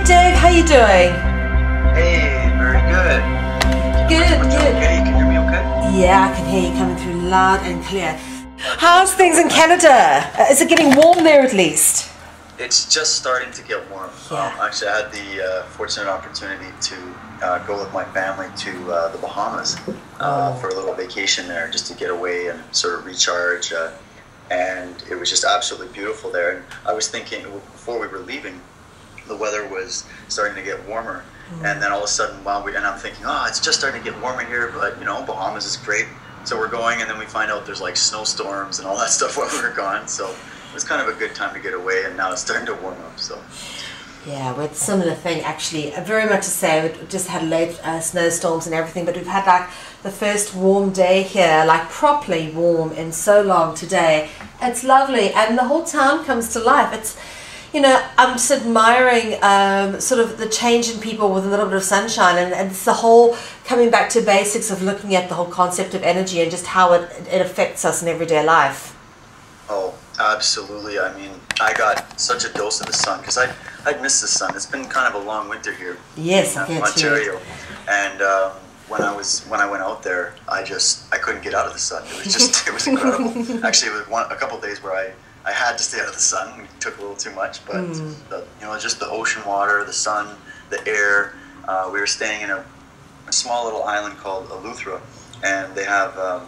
Dave, how you doing? Hey, very good. Good, good. Okay, you can hear me okay? Yeah, I can hear you coming through loud and clear. How's things in Canada? Is it getting warm there at least? It's just starting to get warm. Yeah. Actually, I had the fortunate opportunity to go with my family to the Bahamas for a little vacation there, just to get away and sort of recharge. And it was just absolutely beautiful there. And I was thinking, before we were leaving, the weather was starting to get warmer. And then all of a sudden, and I'm thinking, oh, it's just starting to get warmer here, but Bahamas is great. So we're going, and then we find out there's like snowstorms and all that stuff while we were gone. So it was kind of a good time to get away, and now it's starting to warm up. So yeah, we had a similar thing actually. Very much the same. We just had late snowstorms and everything, but we've had like the first warm day here, like properly warm in so long today. It's lovely, and the whole town comes to life. It's, I'm just admiring sort of the change in people with a little bit of sunshine, and it's the whole coming back to basics of looking at the whole concept of energy and just how it affects us in everyday life. Oh, absolutely. I mean, I got such a dose of the sun because I'd missed the sun. It's been kind of a long winter here in Ontario, and when I went out there, I couldn't get out of the sun. It was incredible. Actually, it was a couple of days where I had to stay out of the sun. It took a little too much, but just the ocean water, the sun, the air. We were staying in a small little island called Eleuthera, and they have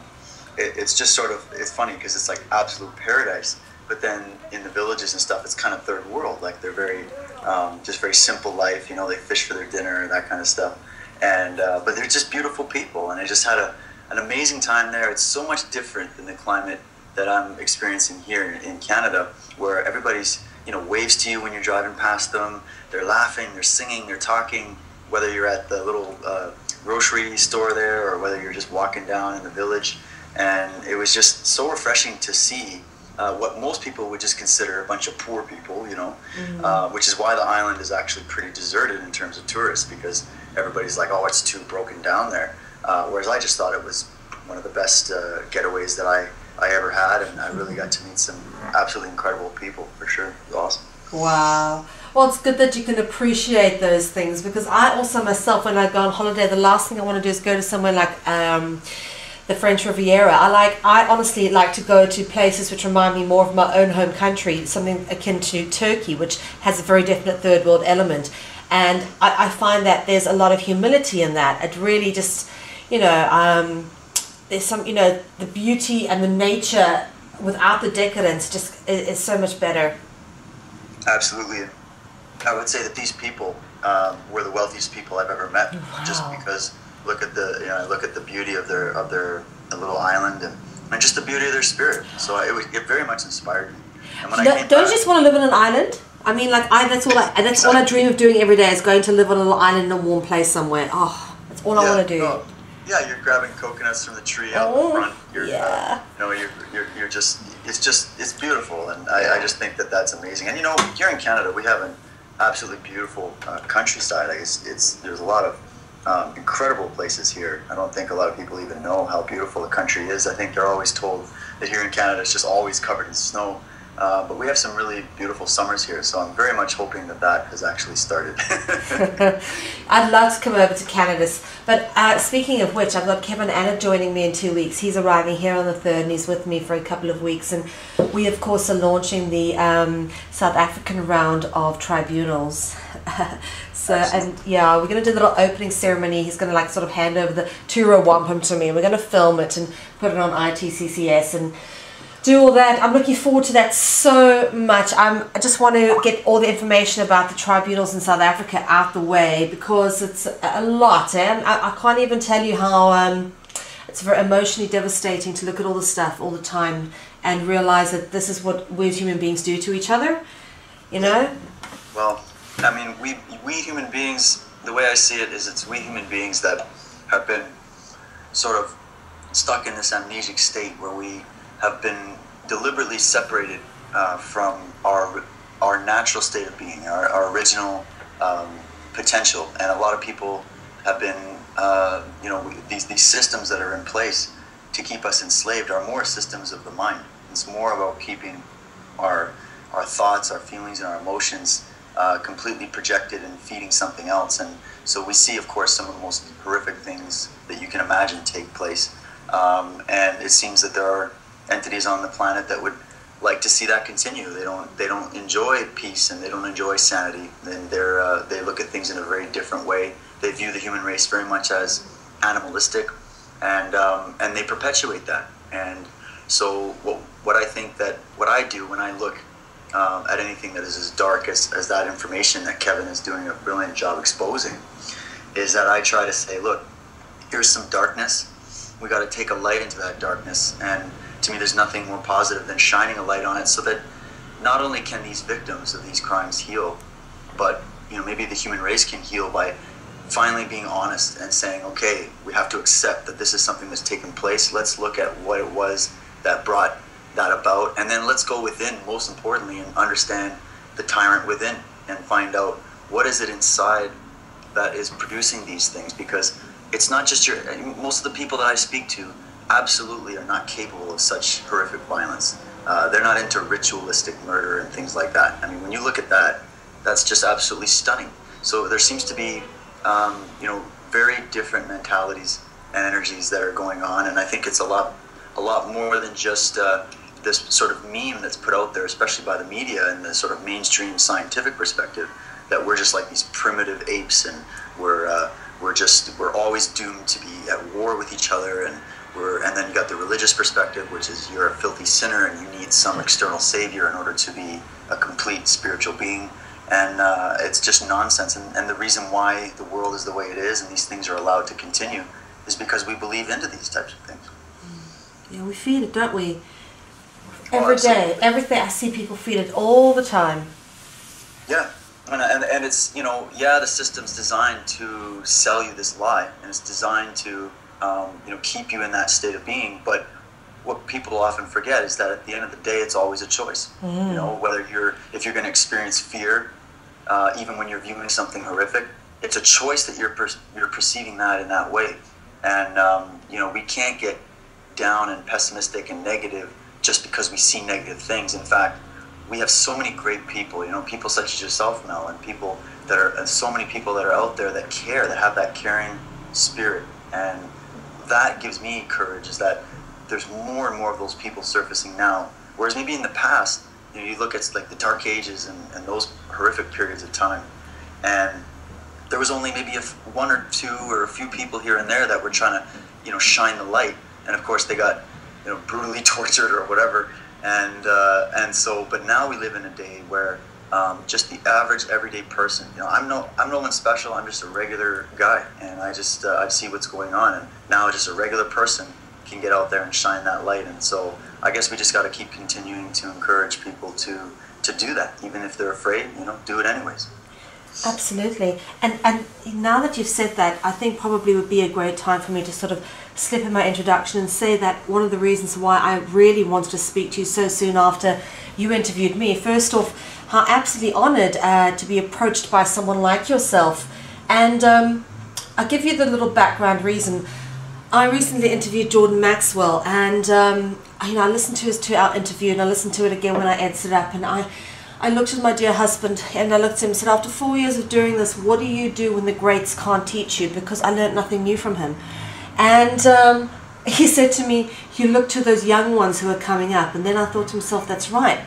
it's just sort of, it's funny because it's like absolute paradise. But then in the villages and stuff, it's kind of third world. Like they're very just very simple life. They fish for their dinner, that kind of stuff. And but they're just beautiful people, and I just had an amazing time there. It's so much different than the climate that I'm experiencing here in Canada, where everybody's waves to you when you're driving past them. They're laughing, they're singing, they're talking. Whether you're at the little grocery store there, or whether you're just walking down in the village, and it was just so refreshing to see what most people would just consider a bunch of poor people, which is why the island is actually pretty deserted in terms of tourists, because everybody's like, oh, it's too broken down there. Whereas I just thought it was one of the best getaways that I ever had, and I really got to meet some absolutely incredible people, for sure. It was awesome. Wow. Well, it's good that you can appreciate those things, because I also myself, when I go on holiday, the last thing I want to do is go to somewhere like the French Riviera. I honestly like to go to places which remind me more of my own home country, something akin to Turkey, which has a very definite third world element. And I find that there's a lot of humility in that. It really just, there's some, the beauty and the nature without the decadence just is so much better. Absolutely. I would say that these people were the wealthiest people I've ever met. Wow. Just because look at the beauty of their little island, and just the beauty of their spirit. So it very much inspired me. And when don't you just want to live on an island? I mean, like that's all I dream of doing every day, is going to live on a little island in a warm place somewhere. Oh, that's all I want to do. No, yeah, you're grabbing coconuts from the tree out in front. It's beautiful, and I just think that that's amazing. And here in Canada, we have an absolutely beautiful countryside. There's a lot of incredible places here. I don't think a lot of people even know how beautiful the country is. I think they're always told that here in Canada it's just always covered in snow. But we have some really beautiful summers here, so I'm very much hoping that has actually started. I'd love to come over to Canada. But speaking of which, I've got Kevin Anna joining me in 2 weeks. He's arriving here on the 3rd, and he's with me for a couple of weeks. And we, of course, are launching the South African round of tribunals. We're going to do a little opening ceremony. He's going to sort of hand over the Tura Wampum to me, and we're going to film it and put it on ITCCS and do all that. I'm looking forward to that so much. I just want to get all the information about the tribunals in South Africa out the way, because it's a lot. I can't even tell you how it's very emotionally devastating to look at all the stuff all the time and realize that this is what we as human beings do to each other. Well, I mean, we human beings, the way I see it is, it's we human beings that have been sort of stuck in this amnesic state where we have been deliberately separated from our natural state of being, our original potential. And a lot of people have been, these systems that are in place to keep us enslaved are more systems of the mind. It's more about keeping our thoughts, our feelings, and our emotions completely projected and feeding something else. And so we see, of course, some of the most horrific things that you can imagine take place. And it seems that there are entities on the planet that would like to see that continue. They don't enjoy peace, and they don't enjoy sanity. And they look at things in a very different way. They view the human race very much as animalistic, and they perpetuate that. And so what I think that what I do when I look at anything that is as dark as that information that Kevin is doing a brilliant job exposing, is that I try to say, look, here's some darkness. We got to take a light into that darkness. And to me, there's nothing more positive than shining a light on it, so that not only can these victims of these crimes heal, but maybe the human race can heal by finally being honest and saying, okay, we have to accept that this is something that's taken place. Let's look at what it was that brought that about, and then let's go within, most importantly, and understand the tyrant within, and find out what is it inside that is producing these things. Because it's not just most of the people that I speak to absolutely are not capable of such horrific violence. They're not into ritualistic murder and things like that. I mean, when you look at that, that's just absolutely stunning. So there seems to be very different mentalities and energies that are going on, and I think it's a lot more than just this sort of meme that's put out there, especially by the media and the sort of mainstream scientific perspective, that we're just like these primitive apes, and we're always doomed to be at war with each other, and then you got the religious perspective, which is you're a filthy sinner and you need some external savior in order to be a complete spiritual being. And it's just nonsense. And the reason why the world is the way it is and these things are allowed to continue is because we believe into these types of things. Yeah, we feed it, don't we? Every day, everything. I see people feed it all the time. Yeah, and it's, the system's designed to sell you this lie, and it's designed to, keep you in that state of being. But what people often forget is that at the end of the day, it's always a choice. Whether if you're going to experience fear, even when you're viewing something horrific, it's a choice that you're perceiving that in that way. And we can't get down and pessimistic and negative just because we see negative things. In fact, we have so many great people, people such as yourself, Mel, and so many people that are out there that care, that have that caring spirit. And that gives me courage, is that there's more and more of those people surfacing now. Whereas maybe in the past, you look at like the Dark Ages and those horrific periods of time, and there was only maybe one or two or a few people here and there that were trying to, shine the light. And of course they got, brutally tortured or whatever. And so, but now we live in a day where just the average everyday person, I'm no one special. I'm just a regular guy, and I just I see what's going on, and now just a regular person can get out there and shine that light. And so I guess we just got to keep continuing to encourage people to do that, even if they're afraid. Do it anyways. Absolutely. And now that you've said that, I think probably would be a great time for me to sort of slip in my introduction and say that one of the reasons why I really wanted to speak to you so soon after you interviewed me, first off, how absolutely honoured to be approached by someone like yourself. And I'll give you the little background reason. I recently interviewed Jordan Maxwell, and I listened to his 2-hour interview, and I listened to it again when I edited it up, and I looked at my dear husband, and I looked at him and said, after 4 years of doing this, what do you do when the greats can't teach you? Because I learned nothing new from him. And he said to me, you look to those young ones who are coming up. And then I thought to myself, that's right.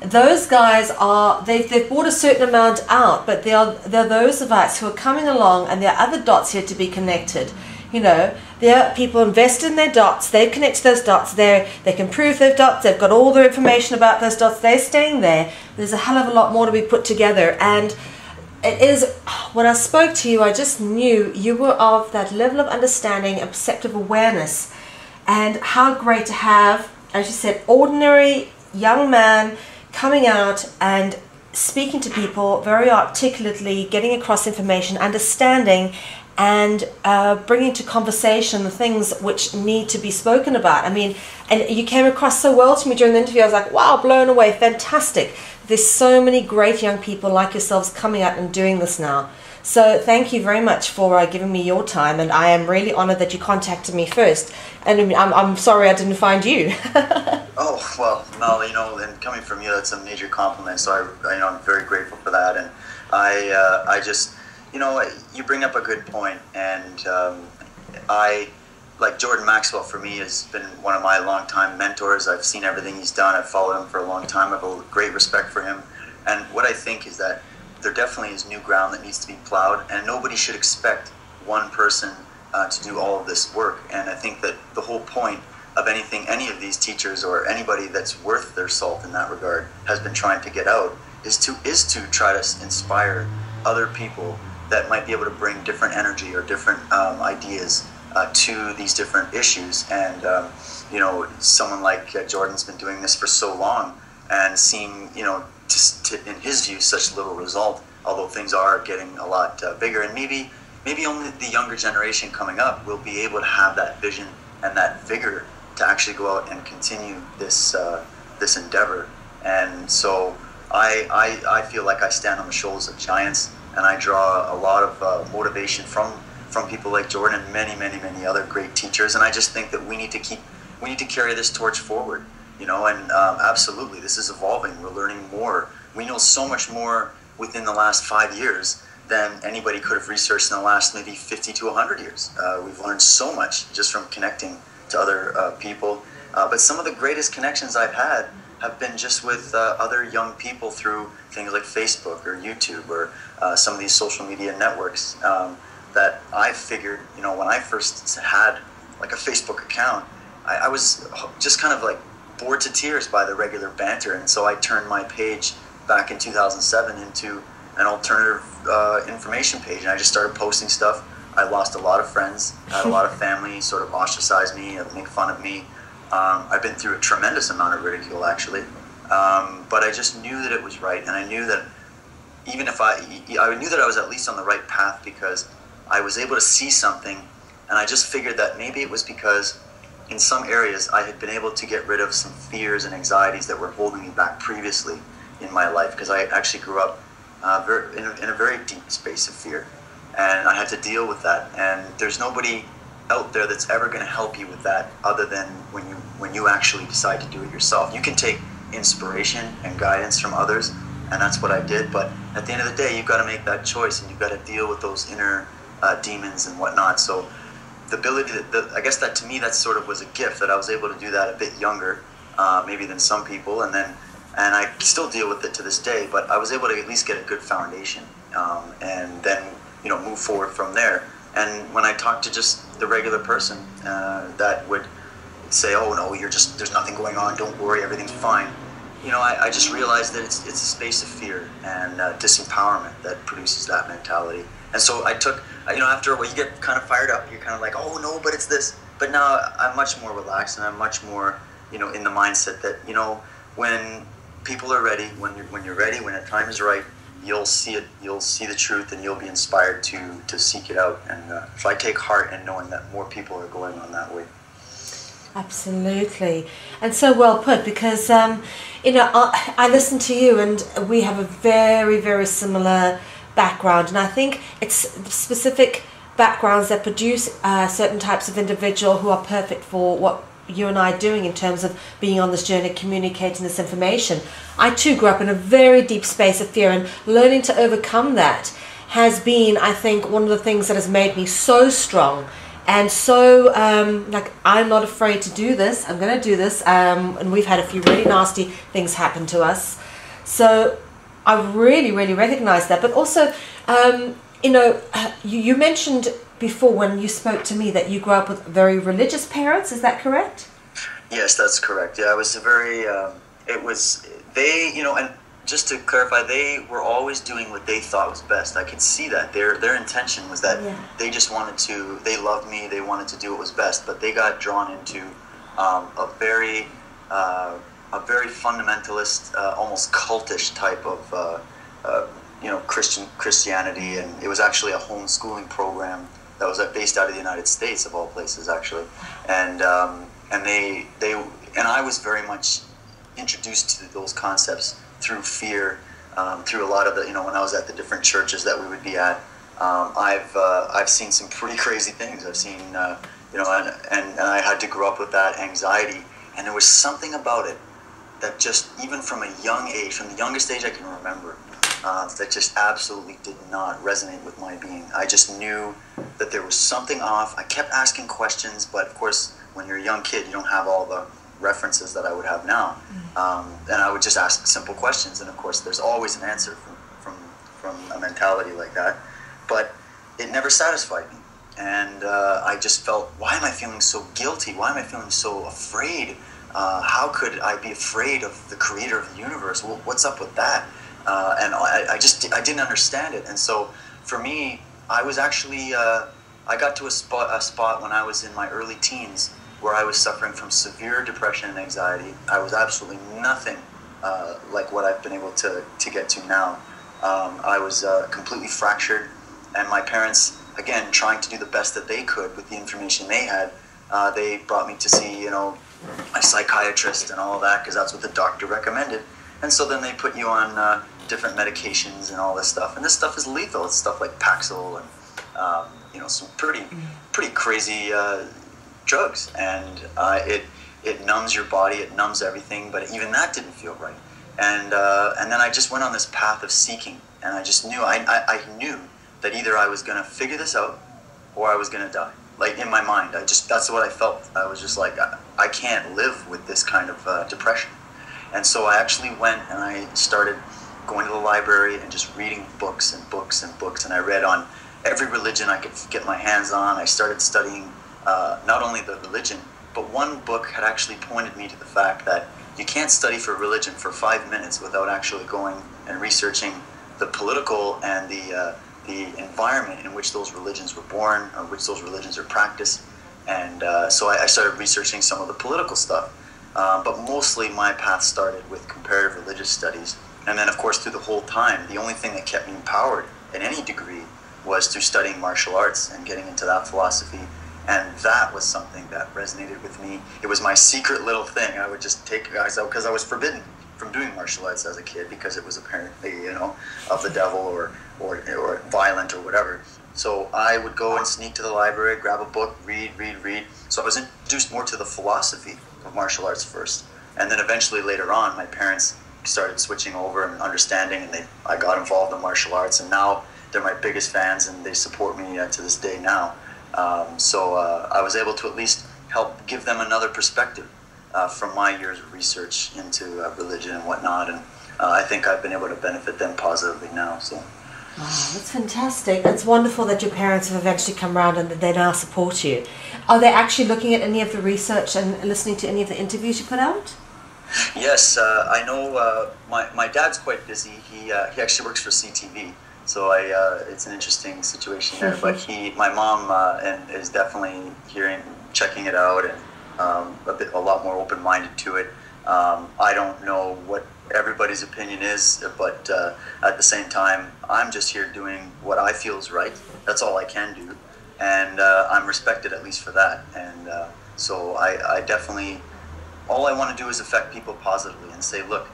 Those guys they've brought a certain amount out, but they're those of us who are coming along, and there are other dots here to be connected. There are people invested in their dots. They've connected those dots. They can prove those dots. They've got all the information about those dots. They're staying there. There's a hell of a lot more to be put together. And it is, when I spoke to you, I just knew you were of that level of understanding and perceptive awareness. And how great to have, as you said, ordinary young man coming out and speaking to people very articulately, getting across information, understanding, and bringing to conversation the things which need to be spoken about. I mean, and you came across so well to me during the interview. I was like, wow, blown away, fantastic. There's so many great young people like yourselves coming out and doing this now. So thank you very much for giving me your time, and I am really honored that you contacted me first. And I'm sorry I didn't find you. Oh, well, Mel, and coming from you, that's a major compliment. So I'm very grateful for that. And I just, you bring up a good point. And I, like Jordan Maxwell, for me, has been one of my longtime mentors. I've seen everything he's done. I've followed him for a long time. I have a great respect for him. And what I think is that there definitely is new ground that needs to be plowed, and nobody should expect one person to do all of this work. And I think that the whole point of any of these teachers or anybody that's worth their salt in that regard has been trying to get out is to try to inspire other people that might be able to bring different energy or different ideas to these different issues. And someone like Jordan's been doing this for so long and seeing in his view such little result, although things are getting a lot bigger. And maybe only the younger generation coming up will be able to have that vision and that vigor to actually go out and continue this this endeavor. And so I feel like I stand on the shoulders of giants, and I draw a lot of motivation from people like Jordan and many other great teachers. And I just think that we need to carry this torch forward, and absolutely this is evolving. We're learning more. We know so much more within the last 5 years than anybody could have researched in the last maybe 50 to 100 years. We've learned so much just from connecting to other people. But some of the greatest connections I've had have been just with other young people through things like Facebook or YouTube or some of these social media networks that I figured, when I first had like a Facebook account, I was just kind of like bored to tears by the regular banter. And so I turned my page back in 2007 into an alternative information page, and I just started posting stuff. I lost a lot of friends, had a lot of family sort of ostracize me, make fun of me. I've been through a tremendous amount of ridicule, actually. But I just knew that it was right, and I knew that even if I knew that I was at least on the right path, because I was able to see something, and I just figured that maybe it was because in some areas I had been able to get rid of some fears and anxieties that were holding me back previously in my life, because I actually grew up in a very deep space of fear, and I had to deal with that. And there's nobody out there that's ever going to help you with that other than when you actually decide to do it yourself. You can take inspiration and guidance from others, and that's what I did, but at the end of the day, you've got to make that choice, and you've got to deal with those inner demons and whatnot. So the ability I guess that to me that sort of was a gift, that I was able to do that a bit younger maybe than some people, and I still deal with it to this day, but I was able to at least get a good foundation, and then move forward from there. And when I talk to just the regular person that would say, "Oh no, there's nothing going on, don't worry, everything's fine," I just realized that it's a space of fear and disempowerment that produces that mentality. And so I took, after a while you get kind of fired up, you're kind of like, "Oh no, but it's this." But now I'm much more relaxed, and I'm much more in the mindset that when people are ready, when you're ready, when the time is right, you'll see it, you'll see the truth, and you'll be inspired to seek it out. And so I take heart in knowing that more people are going on that way. Absolutely, and so well put, because I listen to you, and we have a very, very similar background, and I think it's specific backgrounds that produce certain types of individual who are perfect for what you and I are doing in terms of being on this journey, communicating this information. I too grew up in a very deep space of fear, and learning to overcome that has been, I think, one of the things that has made me so strong and so I'm not afraid to do this. I'm going to do this, and we've had a few really nasty things happen to us, so I really recognize that. But also you mentioned before when you spoke to me that you grew up with very religious parents. Is that correct? Yes, that's correct. Yeah, I was a very and just to clarify, they were always doing what they thought was best. I could see that their intention was that they just wanted to, they loved me, they wanted to do what was best, but they got drawn into a very fundamentalist, almost cultish type of Christianity, and it was actually a homeschooling program that was based out of the United States, of all places, actually. And I was very much introduced to those concepts through fear, through a lot of the, when I was at the different churches that we would be at. I've seen some pretty crazy things. I've seen, and I had to grow up with that anxiety And there was something about it that just, even from a young age, from the youngest age I can remember, that just absolutely did not resonate with my being. I just knew that there was something off. I kept asking questions, but of course, when you're a young kid, you don't have all the references that I would have now. And I would just ask simple questions, and of course, there's always an answer from a mentality like that. But it never satisfied me. And I just felt, why am I feeling so guilty? Why am I feeling so afraid? How could I be afraid of the creator of the universe? Well, what's up with that? And I didn't understand it. And so for me, I was actually, I got to a spot when I was in my early teens where I was suffering from severe depression and anxiety. I was absolutely nothing like what I've been able to get to now. I was completely fractured, and my parents, again, trying to do the best that they could with the information they had, they brought me to see, a psychiatrist and all of that, because that's what the doctor recommended. And so then they put you on different medications and all this stuff, and this stuff is lethal. It's stuff like Paxil and some pretty crazy drugs, and it numbs your body, it numbs everything, but even that didn't feel right. And then I just went on this path of seeking, and I just knew I knew that either I was going to figure this out or I was going to die. Like, in my mind, that's what I felt. I was just like, I can't live with this kind of depression. And so I actually went and I started going to the library and just reading books and books and books. And I read on every religion I could get my hands on. I started studying not only the religion, but one book had actually pointed me to the fact that you can't study for religion for 5 minutes without actually going and researching the political and the environment in which those religions were born, or which those religions are practiced. And so I started researching some of the political stuff. But mostly my path started with comparative religious studies. And then, of course, through the whole time, the only thing that kept me empowered in any degree was through studying martial arts and getting into that philosophy. And that was something that resonated with me. It was my secret little thing. I would just take guys out because I was forbidden from doing martial arts as a kid because it was apparently, of the devil or violent or whatever. So I would go and sneak to the library, grab a book, read. So I was introduced more to the philosophy of martial arts first. And then eventually later on, my parents started switching over and understanding, and I got involved in martial arts, and now they're my biggest fans, and they support me to this day now. So I was able to at least help give them another perspective from my years of research into religion and whatnot, and I think I've been able to benefit them positively now. So. Wow, that's fantastic. It's wonderful that your parents have eventually come around and that they now support you. Are they actually looking at any of the research and listening to any of the interviews you put out? Yes, I know my dad's quite busy. He actually works for CTV, so it's an interesting situation there. But my mom is definitely checking it out, and a lot more open-minded to it. I don't know what everybody's opinion is, but at the same time, I'm just here doing what I feel is right. That's all I can do, and I'm respected at least for that. And so I definitely, all I want to do is affect people positively and say, look,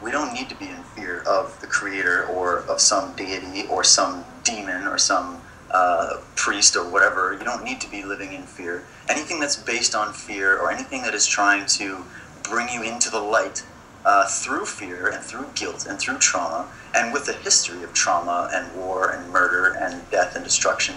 we don't need to be in fear of the creator or of some deity or some demon or some priest or whatever. You don't need to be living in fear. Anything that's based on fear, or anything that is trying to bring you into the light through fear and through guilt and through trauma, and with a history of trauma and war and murder and death and destruction.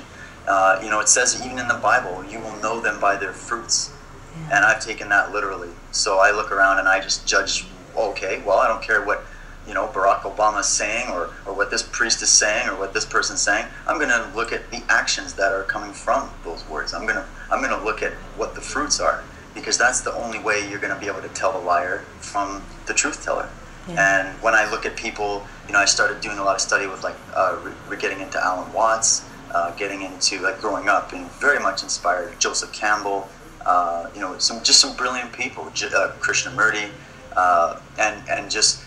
It says even in the Bible, you will know them by their fruits. Yeah. And I've taken that literally. So I look around and I just judge, okay, well, I don't care what Barack Obama is saying or what this priest is saying or what this person's saying. I'm going to look at the actions that are coming from those words. I'm going to look at what the fruits are, because that's the only way you're going to be able to tell the liar from the truth teller. Yeah. And when I look at people, I started doing a lot of study with getting into Alan Watts, getting into growing up and very much inspired Joseph Campbell, some brilliant people, Krishnamurti, and just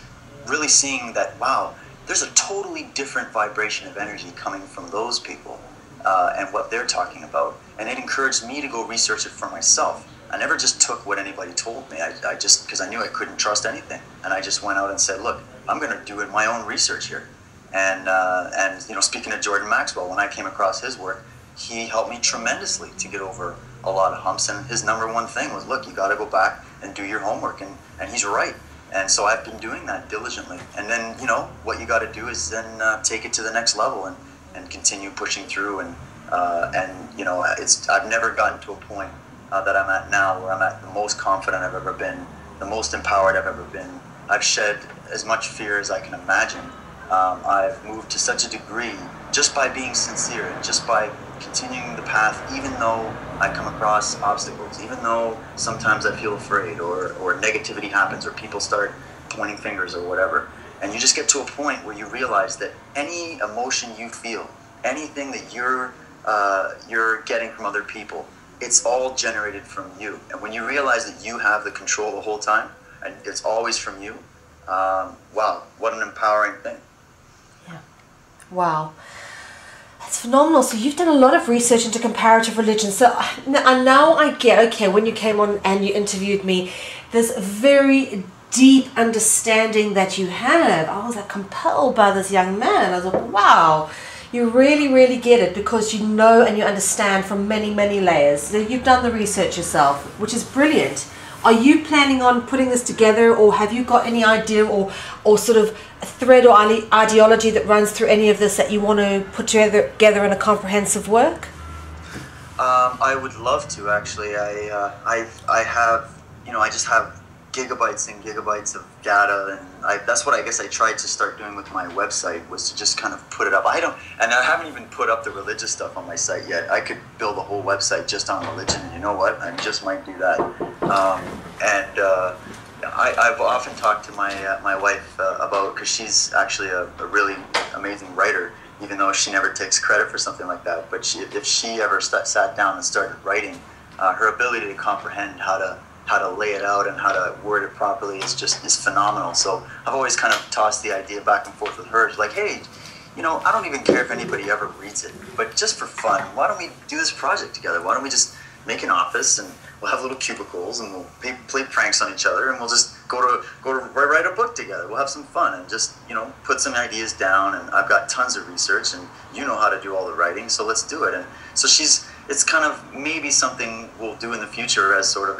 really seeing that, wow, there's a totally different vibration of energy coming from those people and what they're talking about. And it encouraged me to go research it for myself. I never just took what anybody told me. I just, because I knew I couldn't trust anything. And I just went out and said, look, I'm going to do my own research here. And speaking of Jordan Maxwell, when I came across his work, he helped me tremendously to get over a lot of humps. And his number one thing was, look, you got to go back and do your homework. And he's right. And so I've been doing that diligently. And then, you know, what you got to do is then take it to the next level and continue pushing through. And you know, I've never gotten to a point that I'm at now where I'm at the most confident I've ever been, the most empowered I've ever been. I've shed as much fear as I can imagine. I've moved to such a degree just by being sincere and just by continuing the path, even though I come across obstacles, even though sometimes I feel afraid or negativity happens or people start pointing fingers or whatever. And you just get to a point where you realize that any emotion you feel, anything that you're getting from other people, it's all generated from you. And when you realize that you have the control the whole time and it's always from you, wow, what an empowering thing. Yeah. Wow. That's phenomenal. So you've done a lot of research into comparative religion. So now I get, okay, when you came on and you interviewed me, there's a very deep understanding that you have. I was like compelled by this young man. I was like, wow, you really, really get it because you know and you understand from many, many layers. So you've done the research yourself, which is brilliant. Are you planning on putting this together, or have you got any idea or sort of a thread or ideology that runs through any of this that you want to put together in a comprehensive work? I would love to, actually. I have, you know, I just have gigabytes and gigabytes of data, and that's what I guess I tried to start doing with my website, was to just kind of put it up. I haven't even put up the religious stuff on my site yet. I could build a whole website just on religion, and you know what? I just might do that. I've often talked to my wife about, because she's actually a really amazing writer, even though she never takes credit for something like that. But if she ever sat down and started writing, her ability to comprehend how to lay it out and how to word it properly is phenomenal. So I've always kind of tossed the idea back and forth with her. She's like, hey, you know, I don't even care if anybody ever reads it, but just for fun, why don't we do this project together? Why don't we just make an office and we'll have little cubicles and we'll play pranks on each other and we'll just go to write a book together. We'll have some fun and just, you know, put some ideas down. And I've got tons of research and you know how to do all the writing, so let's do it. And so it's kind of maybe something we'll do in the future as sort of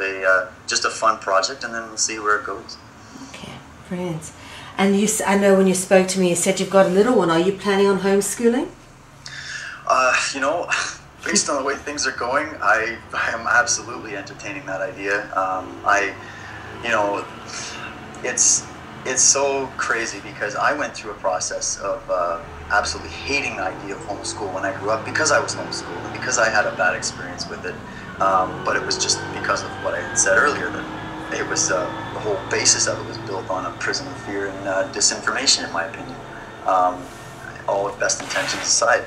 just a fun project, and then we'll see where it goes. Okay, brilliant. And I know when you spoke to me, you said you've got a little one. Are you planning on homeschooling? You know, based on the way things are going, I am absolutely entertaining that idea. You know, it's so crazy because I went through a process of absolutely hating the idea of homeschool when I grew up, because I was homeschooled and because I had a bad experience with it. But it was just because of what I had said earlier, that it was the whole basis of it was built on a prison of fear and disinformation, in my opinion, all with best intentions aside.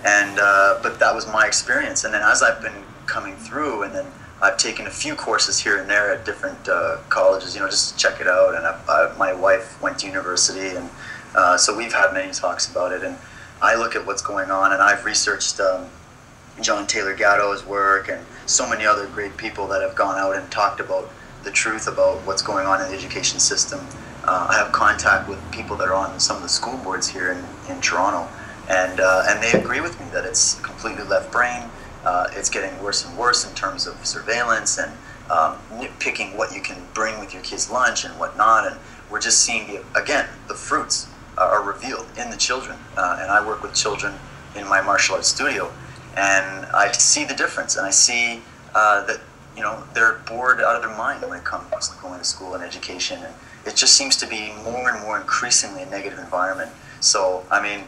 And but that was my experience. And then as I've been coming through, and then I've taken a few courses here and there at different colleges, you know, just to check it out. And my wife went to university, and so we've had many talks about it. And I look at what's going on, and I've researched John Taylor Gatto's work and so many other great people that have gone out and talked about the truth about what's going on in the education system. I have contact with people that are on some of the school boards here in Toronto, and they agree with me that it's completely left brain. It's getting worse and worse in terms of surveillance and nitpicking what you can bring with your kids' lunch and whatnot. And we're just seeing, the fruits are revealed in the children. And I work with children in my martial arts studio, and I see the difference. And I see that, you know, they're bored out of their mind when it comes to going to school and education. And it just seems to be more and more increasingly a negative environment. So, I mean,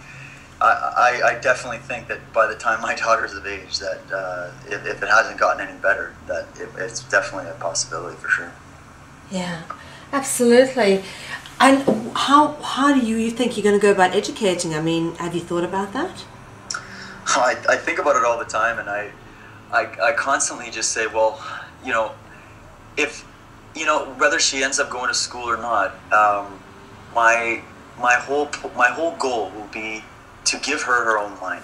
I definitely think that by the time my daughter's of age, that if it hasn't gotten any better, that it's definitely a possibility for sure. Yeah, absolutely. And how do you think you're going to go about educating? I mean, have you thought about that? I think about it all the time, and I constantly just say, well, you know, if, you know, whether she ends up going to school or not, my whole goal will be to give her her own mind.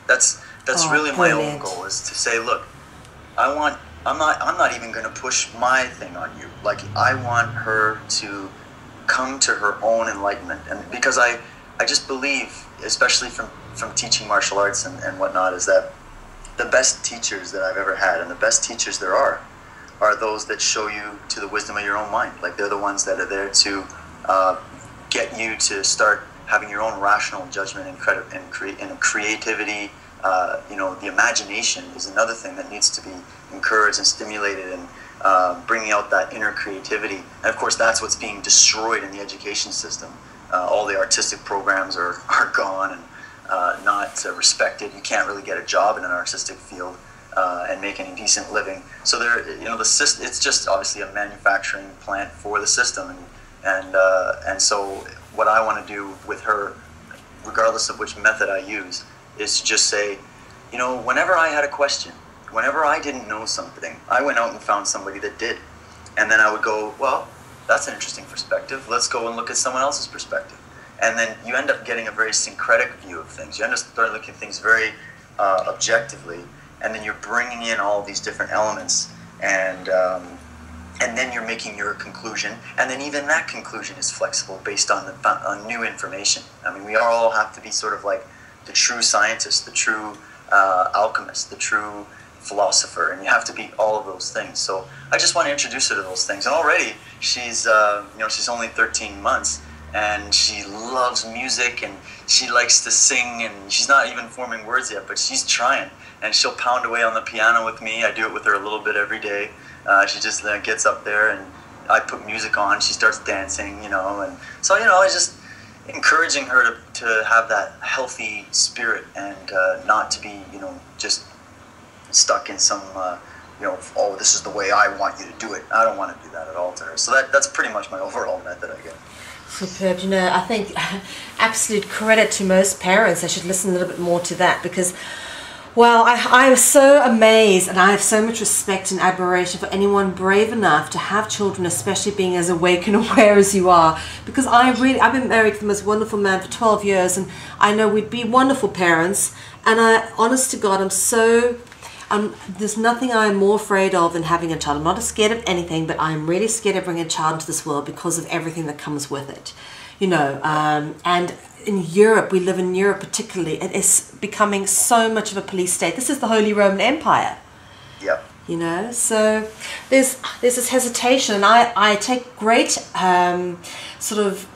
That's really my own goal, is to say, look, I'm not even going to push my thing on you. Like, I want her to come to her own enlightenment. And because I just believe, especially from teaching martial arts and whatnot, is that the best teachers that I've ever had, and the best teachers there are are those that show you to the wisdom of your own mind. Like, they're the ones that are there to get you to start having your own rational judgment and creativity. You know, the imagination is another thing that needs to be encouraged and stimulated, and bringing out that inner creativity. And of course, that's what's being destroyed in the education system. All the artistic programs are gone and not respected. You can't really get a job in an artistic field and make any decent living. So there, you know, it's just obviously a manufacturing plant for the system, and so what I want to do with her, regardless of which method I use, is to just say, you know, whenever I had a question, whenever I didn't know something, I went out and found somebody that did, and then I would go, well, that's an interesting perspective. Let's go and look at someone else's perspective. And then you end up getting a very syncretic view of things. You end up starting looking at things very objectively, and then you're bringing in all these different elements, and then you're making your conclusion, and then even that conclusion is flexible based on on new information. I mean, we all have to be sort of like the true scientist, the true alchemist, the true philosopher, and you have to be all of those things. So I just want to introduce her to those things. And already she's you know, she's only 13 months, and she loves music, and she likes to sing, and she's not even forming words yet, but she's trying, and she'll pound away on the piano with me. I do it with her a little bit every day. She just gets up there, and I put music on, she starts dancing, you know, and so, you know, I just encouraging her to have that healthy spirit, and not to be, you know, just stuck in some, you know, oh, this is the way I want you to do it. I don't want to do that at all to her. So that's pretty much my overall method, I guess. Superb. You know, I think absolute credit to most parents. They should listen a little bit more to that, because, well, I am so amazed, and I have so much respect and admiration for anyone brave enough to have children, especially being as awake and aware as you are. Because I've been married to the most wonderful man for 12 years, and I know we'd be wonderful parents. And honest to God, there's nothing I'm more afraid of than having a child. I'm not scared of anything, but I'm really scared of bringing a child into this world because of everything that comes with it. You know, and in Europe, we live in Europe particularly, it is becoming so much of a police state. This is the Holy Roman Empire. Yeah. You know, so there's this hesitation, and I take great sort of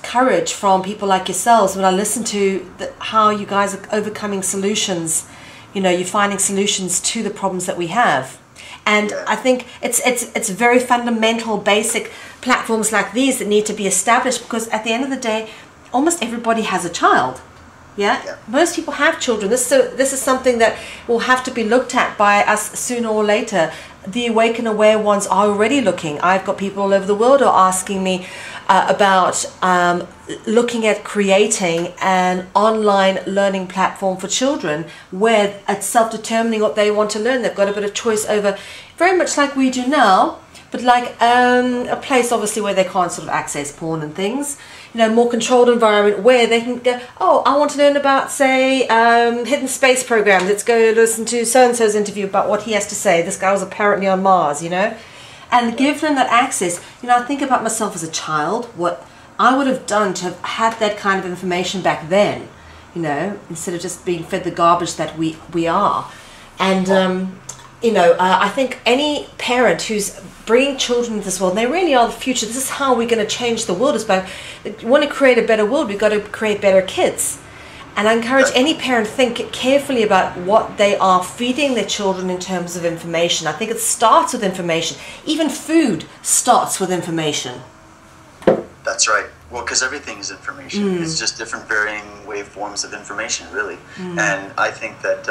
courage from people like yourselves when I listen to how you guys are overcoming solutions. You know, you're finding solutions to the problems that we have. And I think it's very fundamental, basic platforms like these that need to be established, because at the end of the day, almost everybody has a child. Yeah? Most people have children. This is something that will have to be looked at by us sooner or later. The awake and aware ones are already looking. I've got people all over the world who are asking me about looking at creating an online learning platform for children where it's self-determining what they want to learn. They've got a bit of choice over, very much like we do now, but like a place obviously where they can't sort of access porn and things. You know, more controlled environment where they can go, oh, I want to learn about, say, hidden space programs. Let's go listen to so-and-so's interview about what he has to say. This guy was apparently on Mars, you know. And give them that access. You know, I think about myself as a child, what I would have done to have had that kind of information back then, you know, instead of just being fed the garbage that we are. And, you know, I think any parent who's bringing children into this world, and they really are the future, this is how we're going to change the world. Is by, if we want to create a better world, we've got to create better kids. And I encourage any parent to think carefully about what they are feeding their children in terms of information. I think it starts with information. Even food starts with information. That's right. Well, because everything is information. It's just different varying waveforms of information, really. And I think that,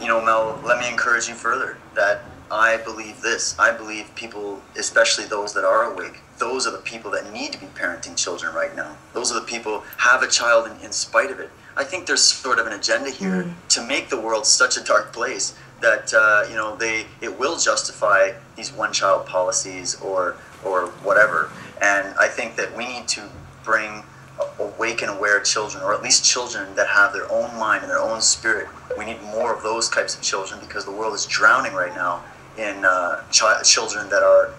you know, Mel, let me encourage you further, that I believe this. I believe people, especially those that are awake, those are the people that need to be parenting children right now. Those are the people have a child in spite of it. I think there's sort of an agenda here to make the world such a dark place that, you know, it will justify these one-child policies or whatever. And I think that we need to bring awake and aware children, or at least children that have their own mind and their own spirit. We need more of those types of children, because the world is drowning right now in children that are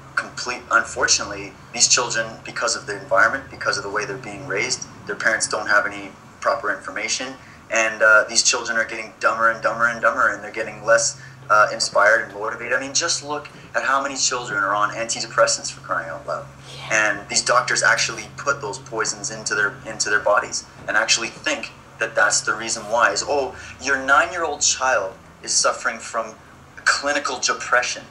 unfortunately, these children, because of the environment, because of the way they're being raised, their parents don't have any proper information, and these children are getting dumber and dumber and dumber, and they're getting less inspired and motivated. I mean, just look at how many children are on antidepressants, for crying out loud. And these doctors actually put those poisons into their bodies and actually think that that's the reason why. Is, oh, your 9-year-old child is suffering from clinical depression.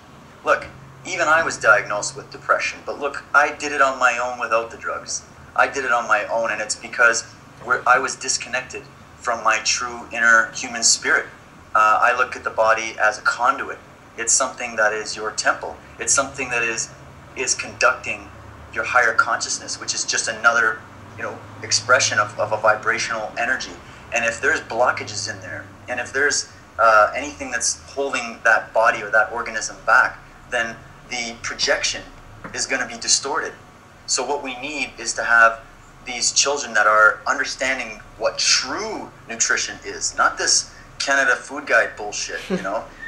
Look, even I was diagnosed with depression, but look, I did it on my own without the drugs. I did it on my own, and it's because I was disconnected from my true inner human spirit. I look at the body as a conduit. It's something that is your temple. It's something that is conducting your higher consciousness, which is just another, expression of a vibrational energy. And if there's blockages in there, and if there's anything that's holding that body or that organism back, then the projection is going to be distorted. So what we need is to have these children that are understanding what true nutrition is, not this Canada Food Guide bullshit.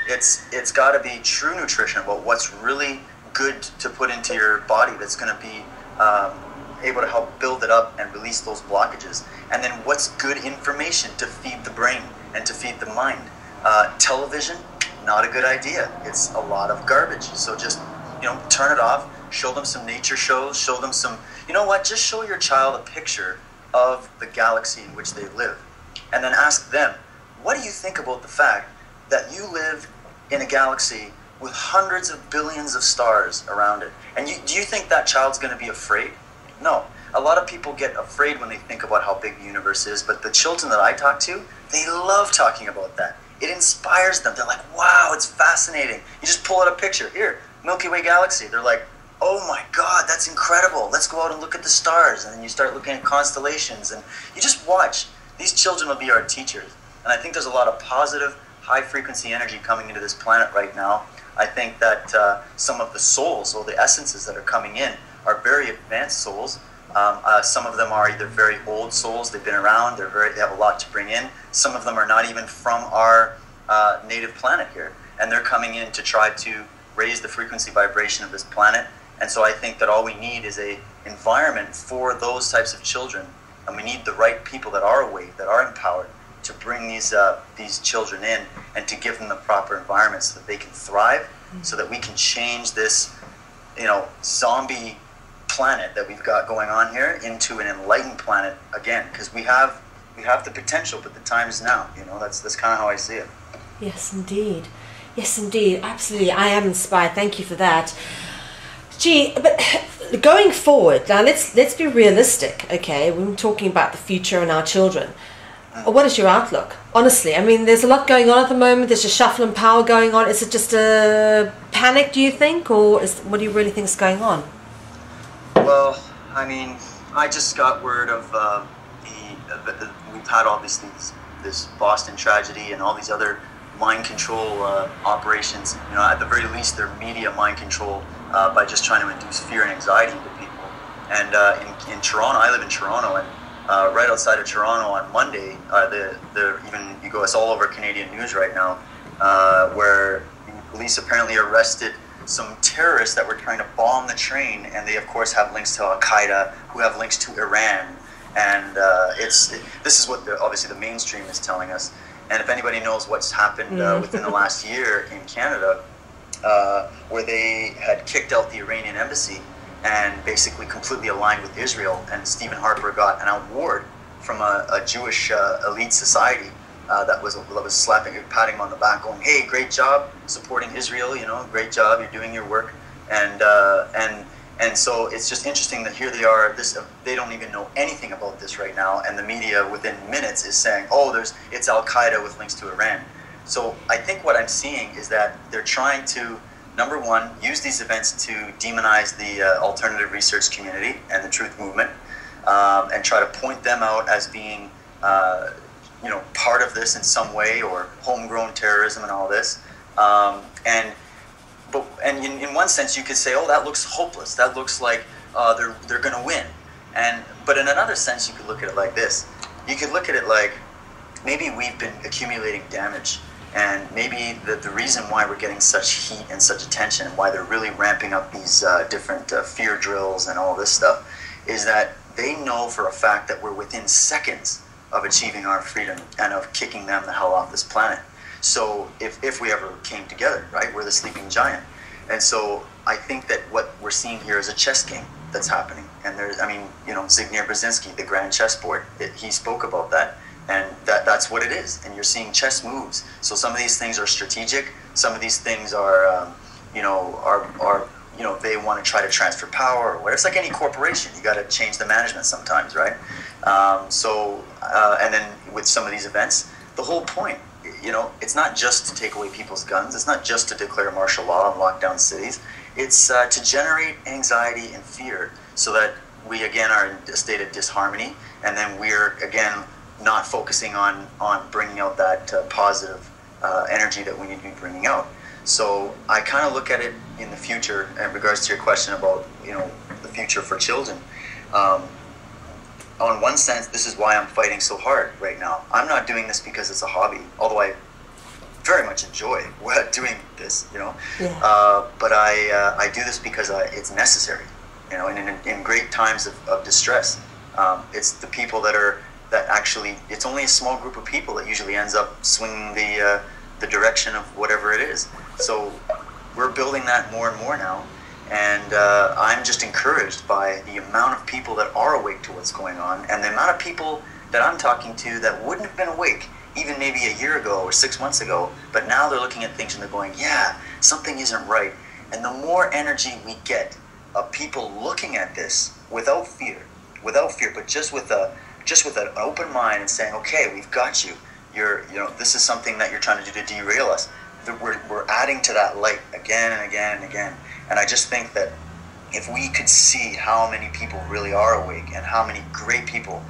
It's got to be true nutrition about what's really good to put into your body that's going to be able to help build it up and release those blockages. And then what's good information to feed the brain and to feed the mind. Television, not a good idea. It's a lot of garbage. So just, turn it off, show them some nature shows, show them some, just show your child a picture of the galaxy in which they live. And then ask them, what do you think about the fact that you live in a galaxy with hundreds of billions of stars around it? And do you think that child's going to be afraid? No. A lot of people get afraid when they think about how big the universe is, but the children that I talk to, they love talking about that. It inspires them. They're like, wow, it's fascinating. You just pull out a picture. Here, Milky Way galaxy. They're like, oh my God, that's incredible. Let's go out and look at the stars. And then you start looking at constellations, and you just watch. These children will be our teachers. And I think there's a lot of positive, high-frequency energy coming into this planet right now. I think that some of the souls, or the essences that are coming in, are very advanced souls. Some of them are either very old souls, they've been around, they have a lot to bring in. Some of them are not even from our native planet here, and they're coming in to try to raise the frequency vibration of this planet. And so I think that all we need is a environment for those types of children, and we need the right people that are awake, that are empowered, to bring these children in and to give them the proper environment so that they can thrive, so that we can change this, zombie planet that we've got going on here into an enlightened planet again, because we have the potential, but the time is now. That's kind of how I see it. Yes, indeed. Yes, indeed. Absolutely. I am inspired. Thank you for that. Gee, but going forward, now let's be realistic, okay? We're talking about the future and our children. What is your outlook? Honestly, I mean, there's a lot going on at the moment. There's a shuffle in power going on. Is it just a panic, do you think? Or what do you really think is going on? Well, I mean, I just got word of we've had all this Boston tragedy and all these other mind control operations. At the very least, they're media mind control by just trying to induce fear and anxiety into people. And in Toronto, I live in Toronto, and right outside of Toronto on Monday, it's all over Canadian news right now, where police apparently arrested some terrorists that were trying to bomb the train, and they of course have links to Al-Qaeda, who have links to Iran, and this is what obviously the mainstream is telling us. And if anybody knows what's happened within the last year in Canada, where they had kicked out the Iranian embassy and basically completely aligned with Israel, and Stephen Harper got an award from a Jewish elite society that was patting him on the back, going, "Hey, great job supporting Israel. Great job. You're doing your work." And so it's just interesting that here they are. They don't even know anything about this right now, and the media within minutes is saying, "Oh, it's Al Qaeda with links to Iran." So I think what I'm seeing is that they're trying to, number one, use these events to demonize the alternative research community and the truth movement, and try to point them out as being part of this in some way, or homegrown terrorism and all this. And in one sense you could say, oh, that looks hopeless. That looks like they're going to win. But in another sense, you could look at it like this. You could look at it like, maybe we've been accumulating damage, and maybe the reason why we're getting such heat and such attention, and why they're really ramping up these different fear drills and all this stuff, is that they know for a fact that we're within seconds of achieving our freedom and of kicking them the hell off this planet. So if we ever came together, right, we're the sleeping giant. And so I think that what we're seeing here is a chess game that's happening. And there's, I mean, you know, Zbigniew Brzezinski, the grand chessboard, he spoke about that. And that's what it is. And you're seeing chess moves. So some of these things are strategic. Some of these things are, you know, they want to try to transfer power or whatever. It's like any corporation. You got to change the management sometimes, right? And then with some of these events, the whole point, you know, it's not just to take away people's guns. It's not just to declare martial law and lock down cities. It's to generate anxiety and fear so that we, again, are in a state of disharmony. And then we're, again, not focusing on bringing out that positive energy that we need to be bringing out. So I kind of look at it in the future in regards to your question about, you know, the future for children. On one sense, this is why I'm fighting so hard right now. I'm not doing this because it's a hobby, although I very much enjoy doing this, you know. Yeah. But I do this because it's necessary, you know, and in great times of distress. It's the people that actually, it's only a small group of people that usually ends up swinging the direction of whatever it is. So we're building that more and more now, and I'm just encouraged by the amount of people that are awake to what's going on, and the amount of people that I'm talking to that wouldn't have been awake even maybe a year ago or 6 months ago, but now they're looking at things and they're going, yeah, something isn't right. And the more energy we get of people looking at this without fear, but just with an open mind and saying, okay, we've got you. You know, this is something that you're trying to do to derail us. We're adding to that light again and again and again. And I just think that if we could see how many people really are awake and how many great people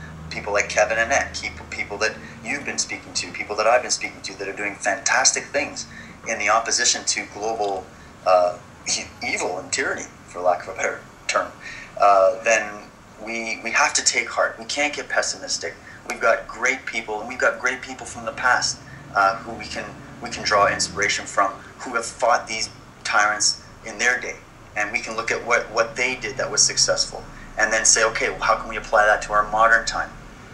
like Kevin and Annette, people that you've been speaking to, people that I've been speaking to that are doing fantastic things in the opposition to global evil and tyranny, for lack of a better term, then we have to take heart. We can't get pessimistic. We've got great people, and we've got great people from the past who we can draw inspiration from, who have fought these tyrants in their day, and we can look at what they did that was successful, and then say, okay, well, how can we apply that to our modern time?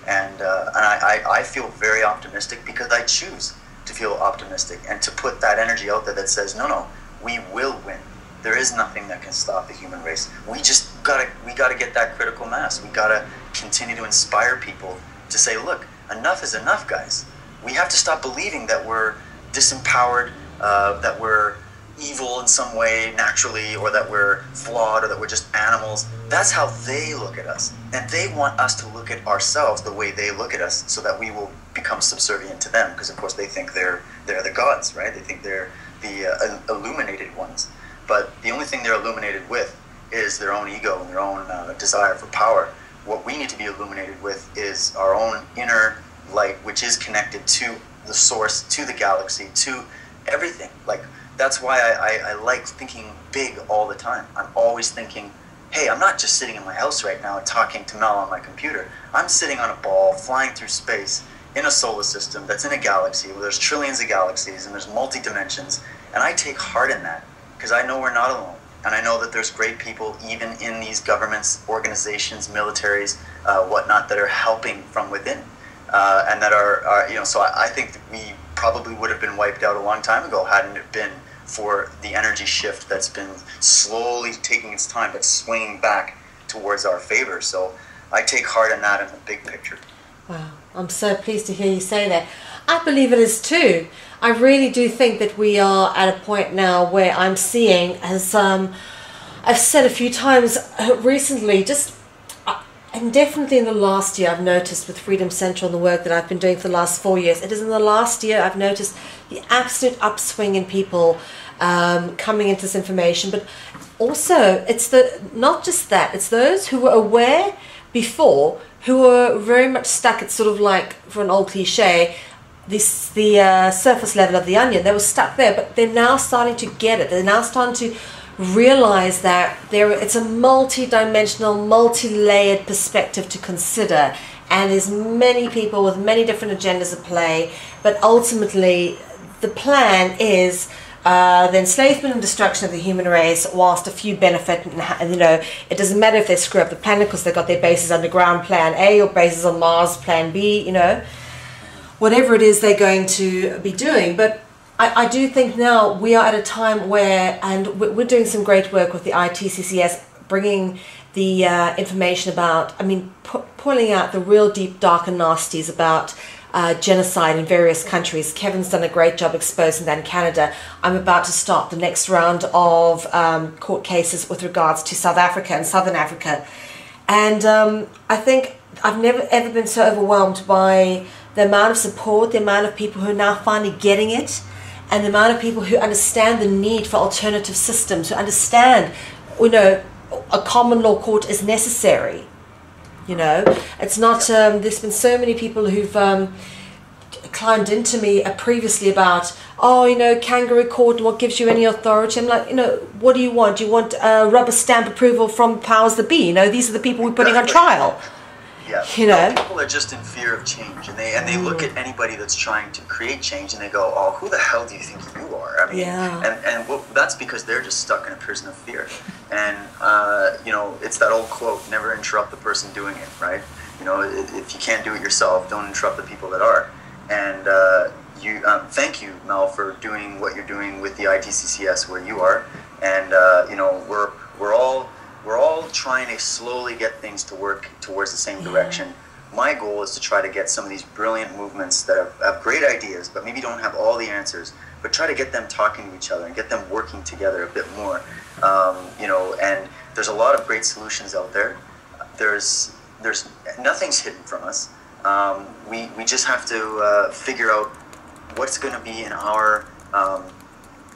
And I feel very optimistic because I choose to feel optimistic and to put that energy out there that says, no, we will win. There is nothing that can stop the human race. We gotta get that critical mass. We gotta continue to inspire people to say, look, enough is enough, guys. We have to stop believing that we're disempowered, that we're evil in some way naturally, or that we're flawed, or that we're just animals. That's how they look at us. And they want us to look at ourselves the way they look at us so that we will become subservient to them, because of course they think they're the gods, right? They think they're the illuminated ones. But the only thing they're illuminated with is their own ego and their own desire for power. What we need to be illuminated with is our own inner light, which is connected to the source, to the galaxy, to everything. Like, that's why I like thinking big all the time. I'm always thinking, hey, I'm not just sitting in my house right now and talking to Mel on my computer. I'm sitting on a ball, flying through space, in a solar system that's in a galaxy where there's trillions of galaxies and there's multi-dimensions. And I take heart in that, because I know we're not alone. And I know that there's great people, even in these governments, organizations, militaries, whatnot, that are helping from within. And that are, you know, so I think that we probably would have been wiped out a long time ago hadn't it been for the energy shift that's been slowly taking its time, but swinging back towards our favor. So I take heart in that in the big picture. Wow, I'm so pleased to hear you say that. I believe it is too. I really do think that we are at a point now where I'm seeing, as I've said a few times recently, and definitely in the last year I've noticed with Freedom Central and the work that I've been doing for the last 4 years, it is in the last year I've noticed the absolute upswing in people coming into this information. But also, it's not just that, it's those who were aware before, who were very much stuck at sort of like, for an old cliche, the surface level of the onion. They were stuck there, but they're now starting to get it. They're now starting to realize that it's a multi-dimensional, multi-layered perspective to consider, and there's many people with many different agendas at play, but ultimately the plan is the enslavement and destruction of the human race, whilst a few benefit. And, you know, it doesn't matter if they screw up the planet because they've got their bases underground, plan A, or bases on Mars, plan B, you know, whatever it is they're going to be doing. But I do think now we are at a time where, and we're doing some great work with the ITCCS, bringing the information about, I mean, pulling out the real deep, dark and nasties about genocide in various countries. Kevin's done a great job exposing that in Canada. I'm about to start the next round of court cases with regards to South Africa and Southern Africa. And I think I've never ever been so overwhelmed by the amount of support, the amount of people who are now finally getting it, and the amount of people who understand the need for alternative systems, who understand, you know, a common law court is necessary. You know, it's not, there's been so many people who've climbed into me previously about, oh, you know, kangaroo court, what gives you any authority? I'm like, you know, what do you want? Do you want rubber stamp approval from powers that be? You know, these are the people we're putting on trial. Yeah, you know, people are just in fear of change, and they look at anybody that's trying to create change, and they go, "Oh, who the hell do you think you are?" I mean, and well, that's because they're just stuck in a prison of fear. And you know, it's that old quote: "Never interrupt the person doing it." Right? You know, if you can't do it yourself, don't interrupt the people that are. And thank you, Mel, for doing what you're doing with the ITCCS where you are. And you know, we're all trying to slowly get things to work towards the same direction. My goal is to try to get some of these brilliant movements that have great ideas, but maybe don't have all the answers, but try to get them talking to each other and get them working together a bit more. You know, and there's a lot of great solutions out there. There's nothing's hidden from us. We just have to figure out what's going to be in our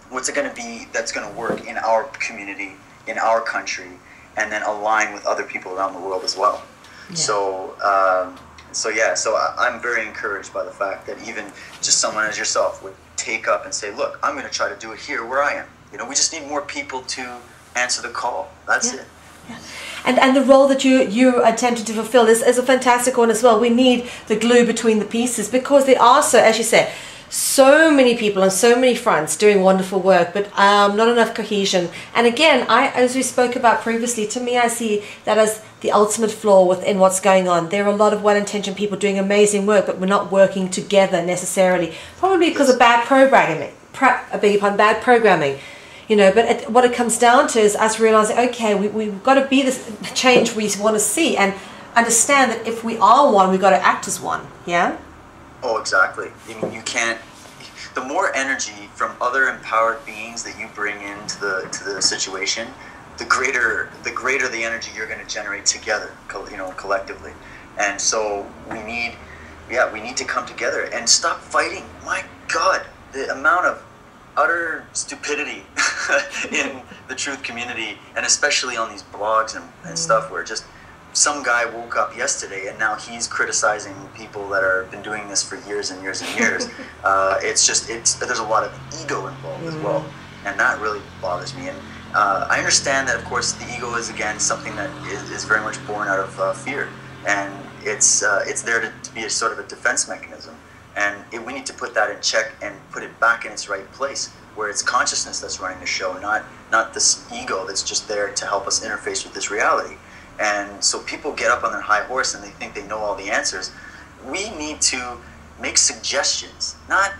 what's it going to be that's going to work in our community, in our country, and then align with other people around the world as well. Yeah. So I'm very encouraged by the fact that even just someone as yourself would take up and say, look, I'm going to try to do it here where I am. You know, we just need more people to answer the call. That's it. Yeah. And the role that you attempted to fulfill is a fantastic one as well. We need the glue between the pieces, because there are, so as you said, so many people on so many fronts doing wonderful work, but not enough cohesion. And again, as we spoke about previously, to me, I see that as the ultimate flaw within what's going on. There are a lot of well-intentioned people doing amazing work, but we're not working together necessarily, probably because of bad programming. Bad programming. You know, but what it comes down to is us realizing, okay, we've got to be this change we want to see, and understand that if we are one, we've got to act as one. Yeah. Oh, exactly. I mean, you can't. The more energy from other empowered beings that you bring into the situation, the greater the energy you're going to generate together, you know, collectively. And so we need to come together and stop fighting. My God, the amount of utter stupidity in the truth community, and especially on these blogs and stuff, where just some guy woke up yesterday and now he's criticizing people that have been doing this for years and years and years. There's a lot of ego involved as well, and that really bothers me. And I understand that, of course, the ego is, again, something that is very much born out of fear, and it's there to be a sort of a defense mechanism. And we need to put that in check and put it back in its right place, where it's consciousness that's running the show, not this ego that's just there to help us interface with this reality. And so people get up on their high horse and they think they know all the answers. We need to make suggestions, not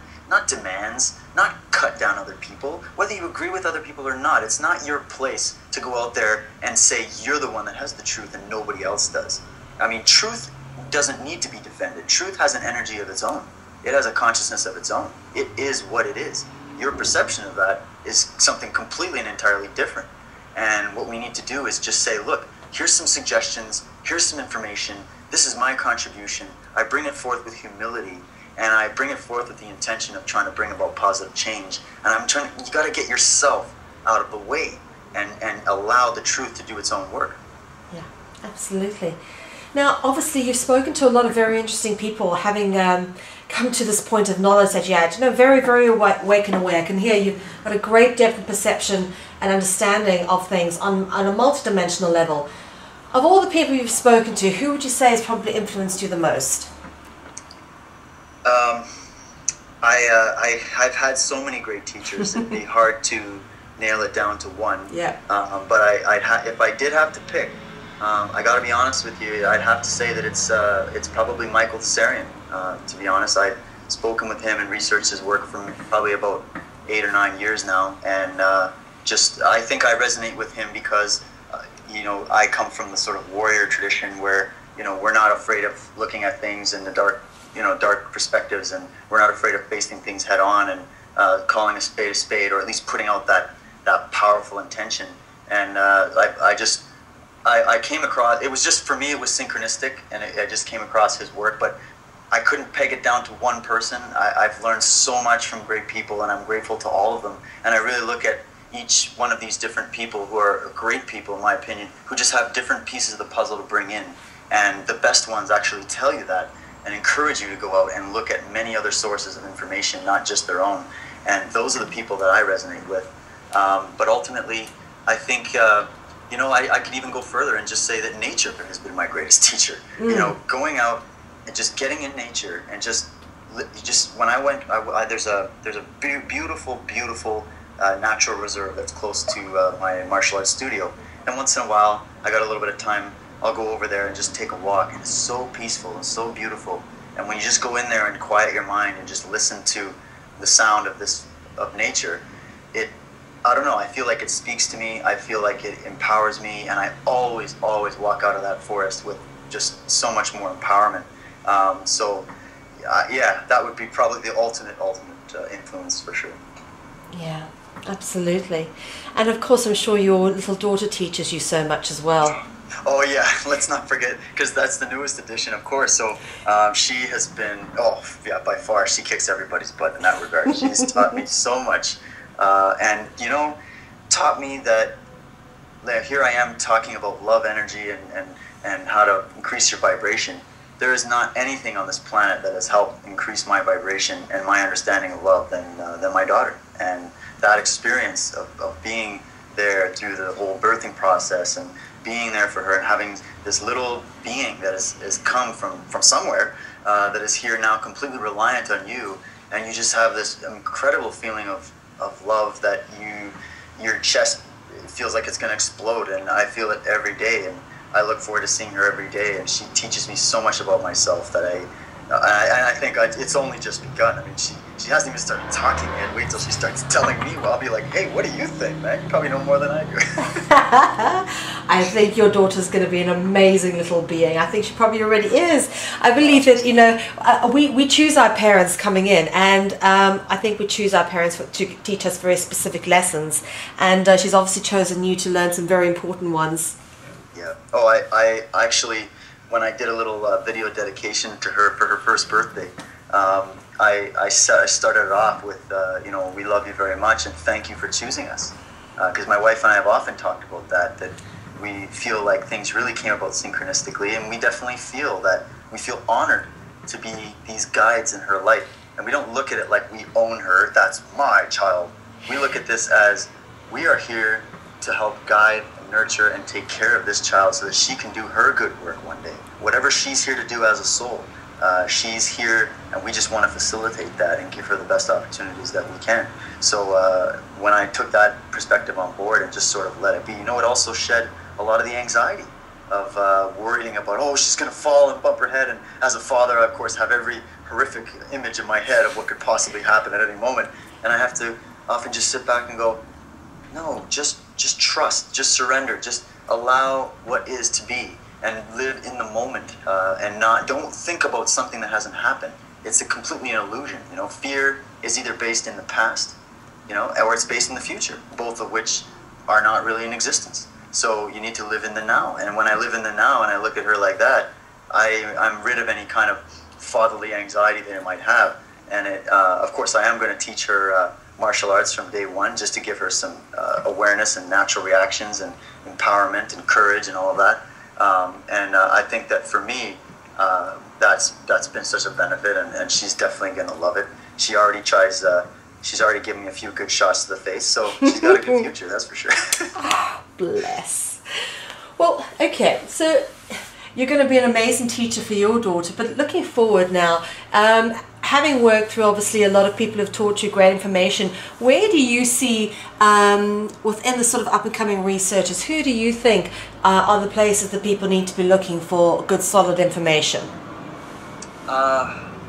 demands, not cut down other people. Whether you agree with other people or not, it's not your place to go out there and say you're the one that has the truth and nobody else does. I mean, truth doesn't need to be defended. Truth has an energy of its own. It has a consciousness of its own. It is what it is. Your perception of that is something completely and entirely different. And what we need to do is just say, look, here's some suggestions, here's some information, this is my contribution. I bring it forth with humility, and I bring it forth with the intention of trying to bring about positive change. And you got to get yourself out of the way and allow the truth to do its own work. Yeah, absolutely. Now, obviously, you've spoken to a lot of very interesting people, having come to this point of knowledge that you had. You know, very, very awake and aware. I can hear you've got a great depth of perception and understanding of things on a multidimensional level. Of all the people you've spoken to, who would you say has probably influenced you the most? I've had so many great teachers. It'd be hard to nail it down to one. Yeah. But if I did have to pick, I got to be honest with you, I'd have to say that it's probably Michael Tsarian. To be honest, I spoken with him and researched his work for probably about 8 or 9 years now, and I think I resonate with him because I come from the sort of warrior tradition where we're not afraid of looking at things in the dark perspectives, and we're not afraid of facing things head on and calling a spade, or at least putting out that powerful intention. And I came across, it was just, for me, it was synchronistic, and I just came across his work, but I couldn't peg it down to one person. I've learned so much from great people, and I'm grateful to all of them. And I really look at each one of these different people, who are great people, in my opinion, who just have different pieces of the puzzle to bring in. And the best ones actually tell you that and encourage you to go out and look at many other sources of information, not just their own. And those are the people that I resonate with. But ultimately, I think, I could even go further and just say that nature has been my greatest teacher. Going out and just getting in nature, and just when I went, there's a beautiful natural reserve that's close to my martial arts studio. And once in a while, I got a little bit of time, I'll go over there and just take a walk, and it's so peaceful and so beautiful. And when you just go in there and quiet your mind and just listen to the sound of nature, I don't know, I feel like it speaks to me, I feel like it empowers me, and I always walk out of that forest with just so much more empowerment. That would be probably the ultimate influence, for sure. Yeah, absolutely. And of course, I'm sure your little daughter teaches you so much as well. Oh yeah, let's not forget, because that's the newest edition, of course. So she has been, by far, she kicks everybody's butt in that regard. She's taught me so much, and taught me that here I am talking about love energy and how to increase your vibration. There is not anything on this planet that has helped increase my vibration and my understanding of love than my daughter. And that experience of being there through the whole birthing process, and being there for her, and having this little being that has come from somewhere, that is here now completely reliant on you, and you just have this incredible feeling of love that your chest feels like it's going to explode. And I feel it every day, and I look forward to seeing her every day, and she teaches me so much about myself that I think it's only just begun. I mean, she hasn't even started talking yet. Wait till she starts telling me. Well, I'll be like, hey, what do you think, man? You probably know more than I do. I think your daughter's going to be an amazing little being. I think she probably already is. I believe that, we choose our parents coming in, and I think we choose our parents to teach us very specific lessons. And she's obviously chosen you to learn some very important ones. Yeah. Oh, I actually, when I did a little video dedication to her for her first birthday, I started it off with, we love you very much and thank you for choosing us. Because my wife and I have often talked about that we feel like things really came about synchronistically, and we definitely feel that we feel honored to be these guides in her life. And we don't look at it like we own her, that's my child. We look at this as, we are here to help guide, nurture, and take care of this child so that she can do her good work one day. Whatever she's here to do as a soul, she's here, and we just want to facilitate that and give her the best opportunities that we can. So when I took that perspective on board and just sort of let it be, it also shed a lot of the anxiety of worrying about, she's going to fall and bump her head. And as a father, I, of course, have every horrific image in my head of what could possibly happen at any moment. And I have to often just sit back and go, no, just trust, just surrender, just allow what is to be, and live in the moment, and don't think about something that hasn't happened. It's completely an illusion. Fear is either based in the past, or it's based in the future, both of which are not really in existence. So you need to live in the now. And when I live in the now and I look at her like that, I'm rid of any kind of fatherly anxiety that I might have. And of course, I am going to teach her martial arts from day one, just to give her some awareness and natural reactions and empowerment and courage and all of that. I think that for me, that's been such a benefit, and she's definitely going to love it. She already tries. She's already given me a few good shots to the face, so she's got a good future, that's for sure. Bless. Well, okay, so you're going to be an amazing teacher for your daughter, but looking forward now, having worked through, obviously, a lot of people have taught you great information, where do you see, within the sort of up-and-coming researchers, who do you think are the places that people need to be looking for good, solid information?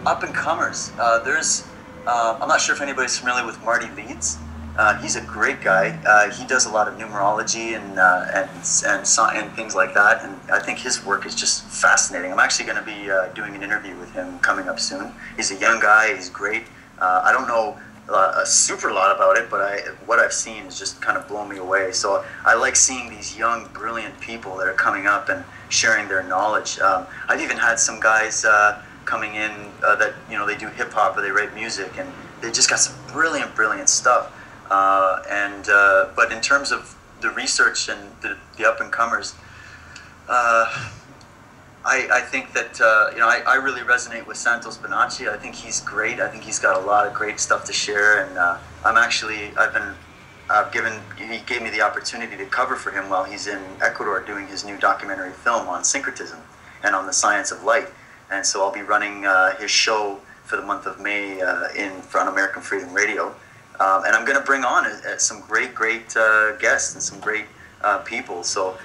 Up and comers. I'm not sure if anybody's familiar with Marty Leeds. He's a great guy. He does a lot of numerology and things like that. And I think his work is just fascinating. I'm actually going to be doing an interview with him coming up soon. He's a young guy. He's great. I don't know a super lot about it, but what I've seen has just kind of blown me away. So I like seeing these young, brilliant people that are coming up and sharing their knowledge. I've even had some guys coming in that, you know, they do hip hop or they write music, and they just got some brilliant stuff. But in terms of the research and the up and comers, I think that you know, I really resonate with Santos Bonacci. I think he's great. I think he's got a lot of great stuff to share, and he gave me the opportunity to cover for him while he's in Ecuador doing his new documentary film on syncretism and on the science of light. And so I'll be running his show for the month of May on American Freedom Radio. And I'm going to bring on some great guests and some great people. So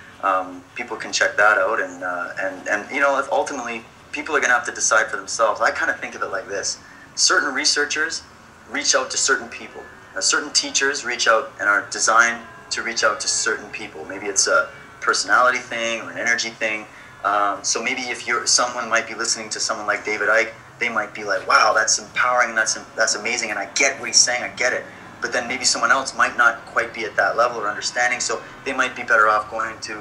people can check that out. And you know, ultimately, people are going to have to decide for themselves. I kind of think of it like this. Certain researchers reach out to certain people. Certain teachers reach out and are designed to reach out to certain people. Maybe it's a personality thing or an energy thing. So maybe if someone might be listening to someone like David Icke, they might be like, wow, that's empowering, that's amazing, and I get what he's saying, I get it. But then maybe someone else might not quite be at that level or understanding, so they might be better off going to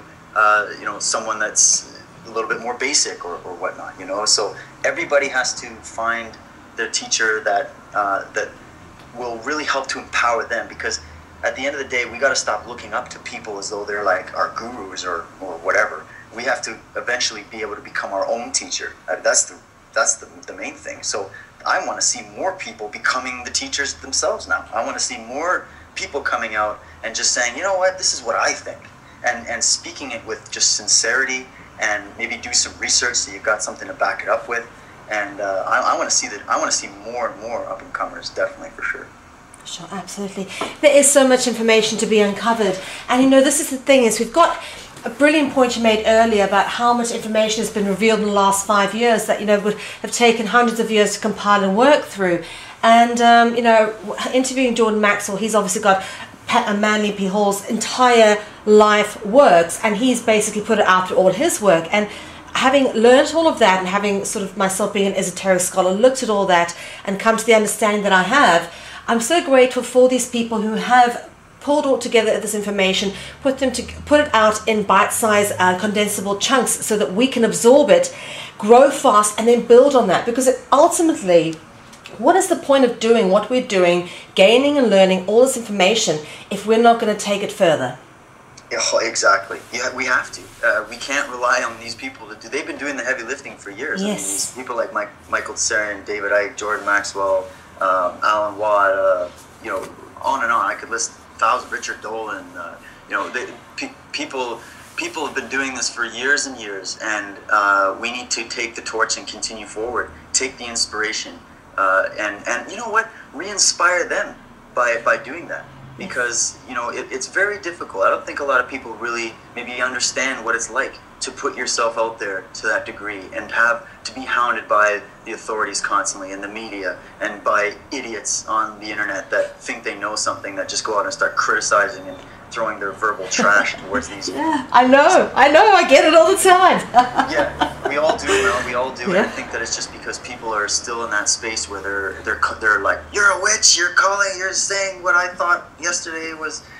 you know, someone that's a little bit more basic or whatnot, you know. So everybody has to find their teacher that will really help to empower them, because at the end of the day, we got to stop looking up to people as though they're like our gurus or whatever. We have to eventually be able to become our own teacher. That's the main thing. So I want to see more people becoming the teachers themselves now. I want to see more people coming out and just saying, you know what, this is what I think, and speaking it with just sincerity, and maybe do some research so you've got something to back it up with. And I want to see that. I want to see more and more up and comers, definitely, for sure. Sure, absolutely. There is so much information to be uncovered, and you know, this is the thing, is we've got a brilliant point you made earlier about how much information has been revealed in the last 5 years that, you know, would have taken hundreds of years to compile and work through. And you know, interviewing Jordan Maxwell, he's obviously got Manly P. Hall's entire life works, and he's basically put it out through all his work. And having learned all of that, and having sort of myself being an esoteric scholar, looked at all that and come to the understanding that I have, I'm so grateful for these people who have pulled all together this information, put it out in bite-sized condensable chunks so that we can absorb it, grow fast, and then build on that. Because ultimately, what is the point of doing what we're doing, gaining and learning all this information, if we're not going to take it further? Oh, exactly. Yeah, we have to. We can't rely on these people to do. They've been doing the heavy lifting for years. Yes. I mean, these people like Michael Tsarian, David Icke, Jordan Maxwell, Alan Watt, you know, on and on. I could list thousands. Richard Dolan. You know, people have been doing this for years and years, and we need to take the torch and continue forward. Take the inspiration, and you know what? Re-inspire them by doing that. Because, you know, it's very difficult. I don't think a lot of people really maybe understand what it's like to put yourself out there to that degree and have to be hounded by the authorities constantly and the media and by idiots on the internet that think they know something, that just go out and start criticizing and throwing their verbal trash towards these. Yeah, I know, I get it all the time. Yeah, we all do, Mel. We all do. Yeah. And I think that it's just because people are still in that space where they're like, you're a witch. You're saying what I thought yesterday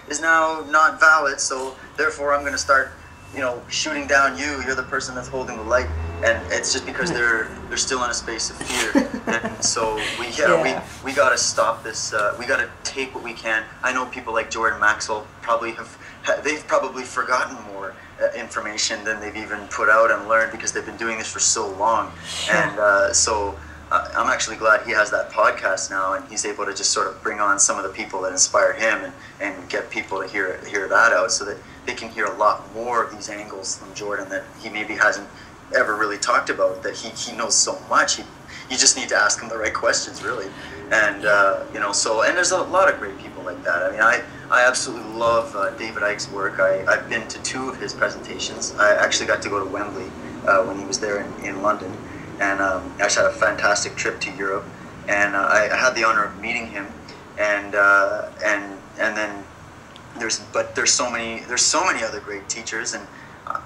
is now not valid. So therefore, I'm going to start, you know, shooting down you. You're the person that's holding the light. And it's just because they're still in a space of fear. And so we got to stop this. We got to take what we can. I know people like Jordan Maxwell they've probably forgotten more information than they've even put out and learned, because they've been doing this for so long. Sure. And so I'm actually glad he has that podcast now, and he's able to just sort of bring on some of the people that inspire him and get people to hear that out, so that they can hear a lot more of these angles from Jordan that he maybe hasn't ever really talked about, that he knows so much. You just need to ask him the right questions, really. And you know, so, and there's a lot of great people like that. I mean, I absolutely love David Icke's work. I've been to 2 of his presentations. I actually got to go to Wembley when he was there in London, and I actually had a fantastic trip to Europe, and I had the honor of meeting him, and then there's so many other great teachers, and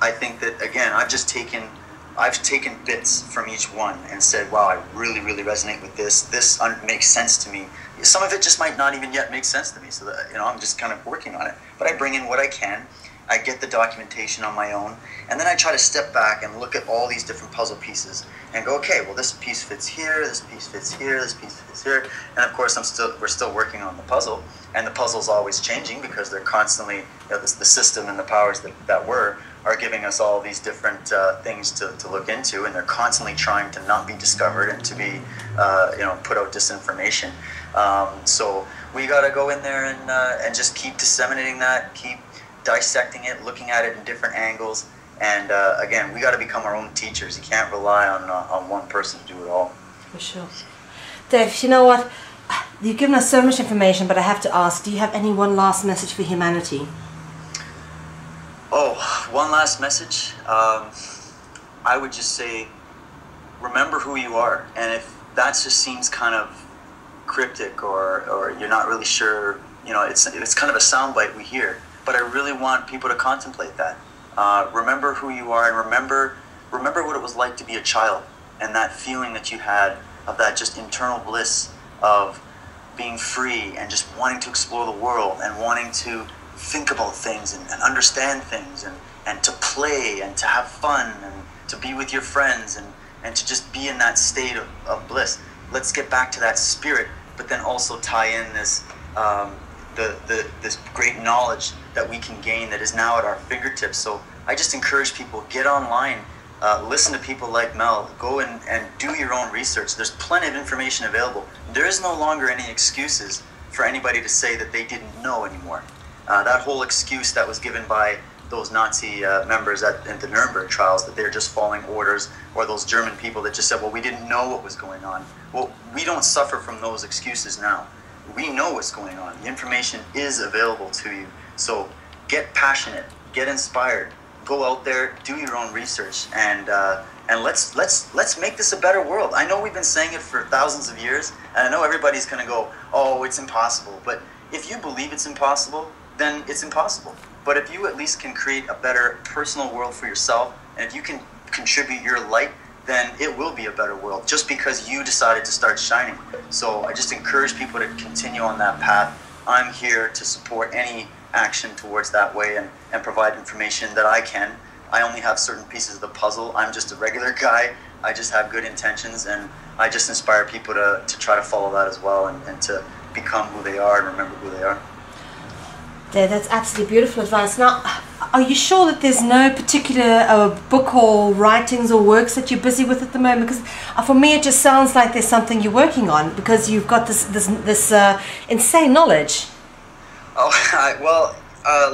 I think that again I've taken bits from each one and said, wow, I really resonate with this. This makes sense to me. Some of it just might not even yet make sense to me, so that, I'm just kind of working on it. But I bring in what I can. I get the documentation on my own, and then I try to step back and look at all these different puzzle pieces and go, okay, well, this piece fits here, this piece fits here, this piece fits here, and of course we're still working on the puzzle, and the puzzle's always changing because they're constantly, the system and the powers that are giving us all these different things to look into, and they're constantly trying to not be discovered and to be, put out disinformation. So we got to go in there and just keep disseminating that, keep dissecting it, looking at it in different angles, and again, we got to become our own teachers. You can't rely on one person to do it all. For sure. Dave, you know what? You've given us so much information, but I have to ask, do you have any one last message for humanity? Oh, one last message. I would just say, remember who you are, and if that just seems kind of cryptic or you're not really sure, it's kind of a soundbite we hear. But I really want people to contemplate that. Remember who you are, and remember what it was like to be a child, and that feeling that you had of that just internal bliss of being free and just wanting to explore the world and wanting to think about things and understand things and to play and to have fun and to be with your friends and to just be in that state of bliss. Let's get back to that spirit, but then also tie in this this great knowledge that we can gain that is now at our fingertips. So I just encourage people, get online, listen to people like Mel, go and do your own research. There's plenty of information available. There is no longer any excuses for anybody to say that they didn't know anymore. That whole excuse that was given by those Nazi members at the Nuremberg trials, that they're just following orders, or those German people that just said, well, we didn't know what was going on. Well, we don't suffer from those excuses now. We know what's going on. The information is available to you. So get passionate, get inspired, go out there, do your own research, and let's make this a better world. I know we've been saying it for thousands of years, and I know everybody's going to go, oh, it's impossible. But if you believe it's impossible, then it's impossible. But if you at least can create a better personal world for yourself, and if you can contribute your light, then it will be a better world, just because you decided to start shining. So I just encourage people to continue on that path. I'm here to support any action towards that way and provide information that I can. I only have certain pieces of the puzzle. I'm just a regular guy. I just have good intentions, and I just inspire people to try to follow that as well, and to become who they are and remember who they are. Dave, that's absolutely beautiful advice. Now, are you sure that there's no particular book or writings or works that you're busy with at the moment? Because for me, it just sounds like there's something you're working on, because you've got this insane knowledge. Oh, well,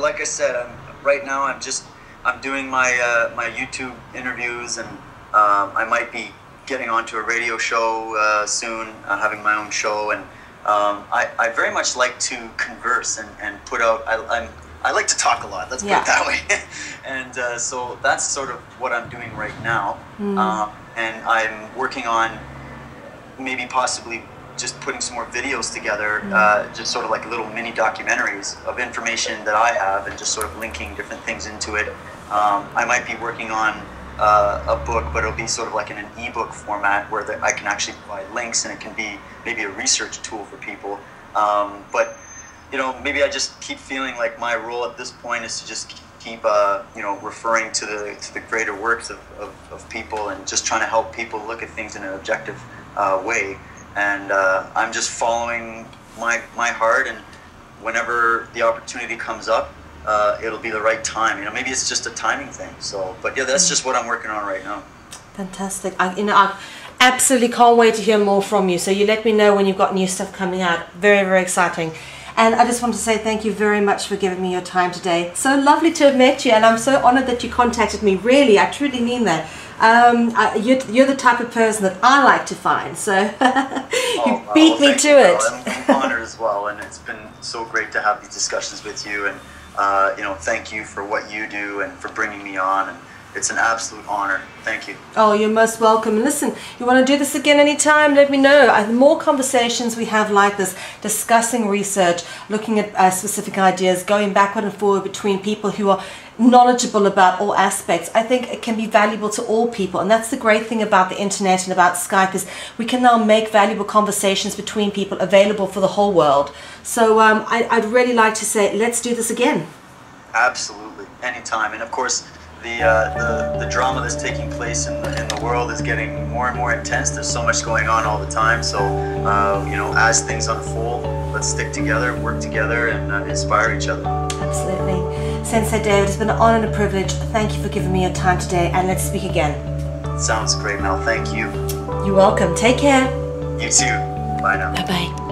like I said, right now I'm doing my my YouTube interviews, and I might be getting onto a radio show soon, having my own show, and I very much like to converse and put out. I like to talk a lot. Let's put it that way. And so that's sort of what I'm doing right now. And I'm working on maybe possibly just putting some more videos together, just sort of like little mini documentaries of information that I have, and just sort of linking different things into it. I might be working on a book, but it'll be sort of like in an ebook format where I can actually provide links, and it can be maybe a research tool for people. But maybe I just keep feeling like my role at this point is to just keep referring to the greater works of people, and just trying to help people look at things in an objective way. And I'm just following my heart, and whenever the opportunity comes up, it'll be the right time. Maybe it's just a timing thing. So, but yeah, that's just what I'm working on right now. Fantastic. I absolutely can't wait to hear more from you. So you let me know when you've got new stuff coming out. Very, very exciting. And I just want to say thank you very much for giving me your time today. So lovely to have met you, and I'm so honored that you contacted me. Really, I truly mean that. You're the type of person that I like to find, so you beat me to it. I'm honored as well, and it's been so great to have these discussions with you, and thank you for what you do and for bringing me on. And It's an absolute honor. Thank you. Oh, you're most welcome. And listen, you want to do this again anytime, let me know. The more conversations we have like this, discussing research, looking at specific ideas, going backward and forward between people who are knowledgeable about all aspects, I think it can be valuable to all people. And that's the great thing about the internet and about Skype, is we can now make valuable conversations between people available for the whole world. So I'd really like to say, let's do this again. Absolutely, anytime. And of course, the drama that's taking place in the world is getting more and more intense. There's so much going on all the time. So, as things unfold, let's stick together, work together, and inspire each other. Absolutely. Sensei David, it's been an honor and a privilege. Thank you for giving me your time today, and let's speak again. Sounds great, Mel. Thank you. You're welcome. Take care. You too. Bye now. Bye-bye.